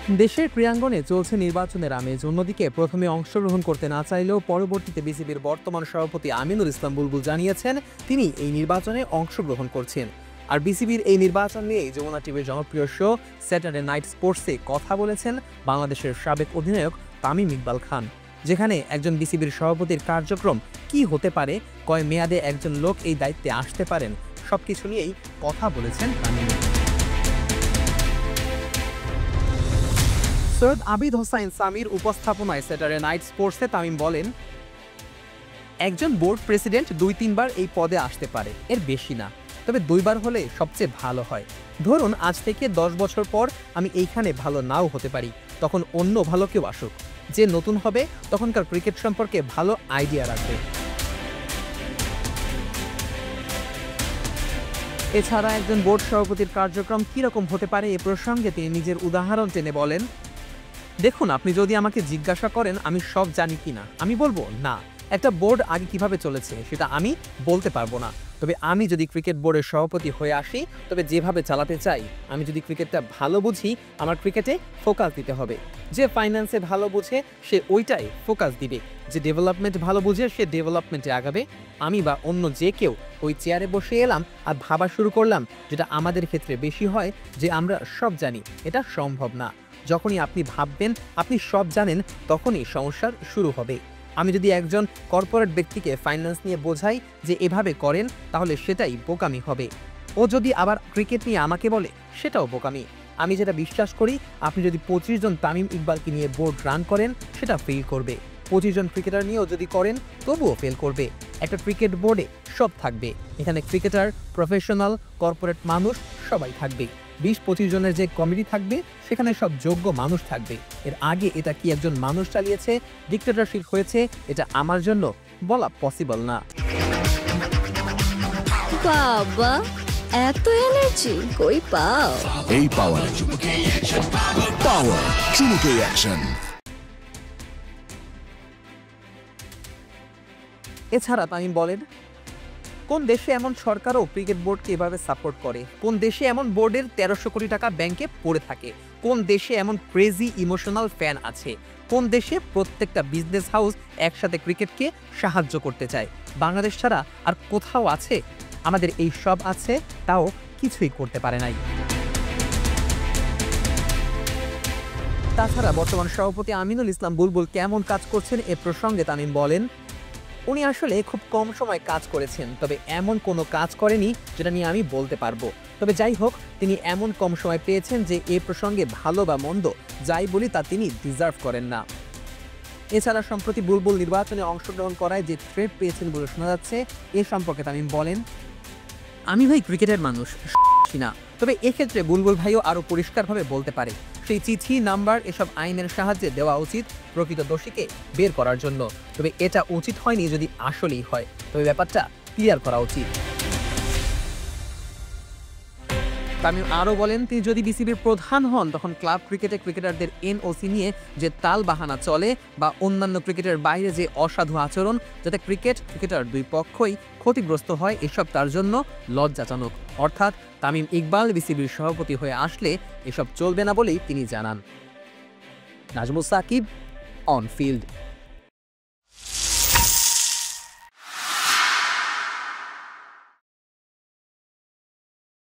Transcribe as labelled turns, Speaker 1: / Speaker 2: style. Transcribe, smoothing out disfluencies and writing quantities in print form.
Speaker 1: দেশের ক্রীড়াঙ্গনে চলছে নির্বাচনের আমেজ। অন্যদিকে প্রথমে অংশগ্রহণ করতে না চাইলেও পরবর্তীতে বিসিবির বর্তমান সভাপতি আমিনুল ইসলাম বুলবুল জানিয়েছেন তিনি এই নির্বাচনে অংশগ্রহণ করছেন। আর বিসিবির এই নির্বাচন নিয়ে যমুনা টিভির জনপ্রিয় শো স্যাটারডে নাইট স্পোর্টসে কথা বলেছেন বাংলাদেশের সাবেক অধিনায়ক তামিম ইকবাল খান, যেখানে একজন বিসিবির সভাপতির কার্যক্রম কি হতে পারে, কয় মেয়াদে একজন লোক এই দায়িত্বে আসতে পারেন, সবকিছু নিয়েই কথা বলেছেন তামিম। সৈয়দ আবিদ হোসাইন সামির উপস্থাপনায় স্যাটারডে নাইট স্পোর্টসে তামিম বলেন, একজন বোর্ড প্রেসিডেন্ট 2-3 বার এই পদে আসতে পারে, এর বেশি না, তবে 2 বার হলে সবচেয়ে ভালো হয়। ধরুন আজ থেকে 10 বছর পর আমি এইখানে ভালো নাও হতে পারি, তখন অন্য ভালো কেউ আসুক, যে নতুন হবে তখনকার ক্রিকেট সম্পর্কে ভালো আইডিয়া রাখবে। এছাড়া একজন বোর্ড সভাপতির কার্যক্রম কীরকম হতে পারে এ প্রসঙ্গে তিনি নিজের উদাহরণ টেনে বলেন, দেখুন আপনি যদি আমাকে জিজ্ঞাসা করেন আমি সব জানি কিনা, আমি বলবো না, একটা বোর্ড আগে কিভাবে চলেছে সেটা আমি বলতে পারবো না, তবে আমি যদি ক্রিকেট বোর্ডের সভাপতি হয়ে আসি তবে যেভাবে চালাতে চাই, আমি যদি ক্রিকেটটা ভালো বুঝি আমার ক্রিকেটে ফোকাস দিতে হবে, যে ফাইন্যান্সে ভালো বুঝে সে ওইটাই ফোকাস দিবে, যে ডেভেলপমেন্ট ভালো বুঝে সে ডেভেলপমেন্টে আগাবে। আমি বা অন্য যে কেউ ওই চেয়ারে বসে এলাম আর ভাবা শুরু করলাম, যেটা আমাদের ক্ষেত্রে বেশি হয় যে আমরা সব জানি, এটা সম্ভব না। যখনই আপনি ভাববেন আপনি সব জানেন তখনই সমস্যার শুরু হবে। আমি যদি একজন কর্পোরেট ব্যক্তিকে ফাইন্যান্স নিয়ে বোঝাই যে এভাবে করেন, তাহলে সেটাই বোকামি হবে। ও যদি আবার ক্রিকেট নিয়ে আমাকে বলে, সেটাও বোকামি। আমি যেটা বিশ্বাস করি, আপনি যদি 25 জন তামিম ইকবালকে নিয়ে বোর্ড রান করেন সেটা ফেল করবে, 25 জন ক্রিকেটার নিয়েও যদি করেন তবুও ফেল করবে। একটা ক্রিকেট বোর্ডে সব থাকবে, এখানে ক্রিকেটার, প্রফেশনাল, কর্পোরেট মানুষ সবাই থাকবে। 20-25 জনের যে কমিটি থাকবে সেখানে সব যোগ্য মানুষ থাকবে। এর আগে এটা কি একজন মানুষ চালিয়েছে, ডিক্টেটরশিপ হয়েছে, এটা আমার জন্য বলা পসিবল না।
Speaker 2: বাবা এত এনার্জি কই পাও?
Speaker 3: এই পাওয়ার চুমুকে অ্যাকশন।
Speaker 1: এছাড়া তামিম বলেন, কোন দেশে এমন সরকারও ক্রিকেট বোর্ডকে এভাবে সাপোর্ট করে? কোন দেশে এমন বোর্ডের 1300 কোটি টাকা ব্যাংকে পড়ে থাকে? কোন দেশে এমন ক্রেজি ইমোশনাল ফ্যান আছে? কোন দেশে প্রত্যেকটা বিজনেস হাউস একসাথে ক্রিকেটকে সাহায্য করতে চায়? বাংলাদেশ ছাড়া আর কোথাও আছে? আমাদের এই সব আছে, তাও কিছুই করতে পারে নাই। তাছাড়া বর্তমান সভাপতি আমিনুল ইসলাম বুলবুল কেমন কাজ করছেন এ প্রসঙ্গে তামিম বলেন, উনি আসলে খুব কম সময় কাজ করেছেন, তবে এমন কোনো কাজ করেনি যেটা নিয়ে আমি বলতে পারবো। তবে যাই হোক, তিনি এমন কম সময় পেয়েছেন যে এ প্রসঙ্গে ভালো বা মন্দ যাই বলি তা তিনি ডিজার্ভ করেন না। এছাড়া সম্প্রতি বুলবুল নির্বাচনে অংশগ্রহণ করায় যে থ্রেট পেয়েছেন বলে শোনা যাচ্ছে, এ সম্পর্কে তামিম বলেন, আমি ভাই ক্রিকেটের মানুষ না, তবে এক্ষেত্রে বুলবুল ভাইও আরও পরিষ্কারভাবে বলতে পারে, সেই চিঠি, নাম্বার এসব আইনের সাহায্যে দেওয়া উচিত প্রকৃত দোষীকে বের করার জন্য। তবে এটা উচিত হয়নি, যদি আসলেই হয় তবে ব্যাপারটা ক্লিয়ার করা উচিত। তামিম আরও বলেন, তিনি যদি বিসিবির প্রধান হন তখন ক্লাব ক্রিকেটে ক্রিকেটারদের এনওসি নিয়ে যে তাল বাহানা চলে বা অন্যান্য ক্রিকেটের বাইরে যে অসাধু আচরণ, যাতে ক্রিকেটার দুই পক্ষই ক্ষতিগ্রস্ত হয়, এসব তার জন্য লজ্জাজনক। অর্থাৎ তামিম ইকবাল বিসিবির সভাপতি হয়ে আসলে এসব চলবে না বলেই তিনি জানান। Nazmus Sakib, on field.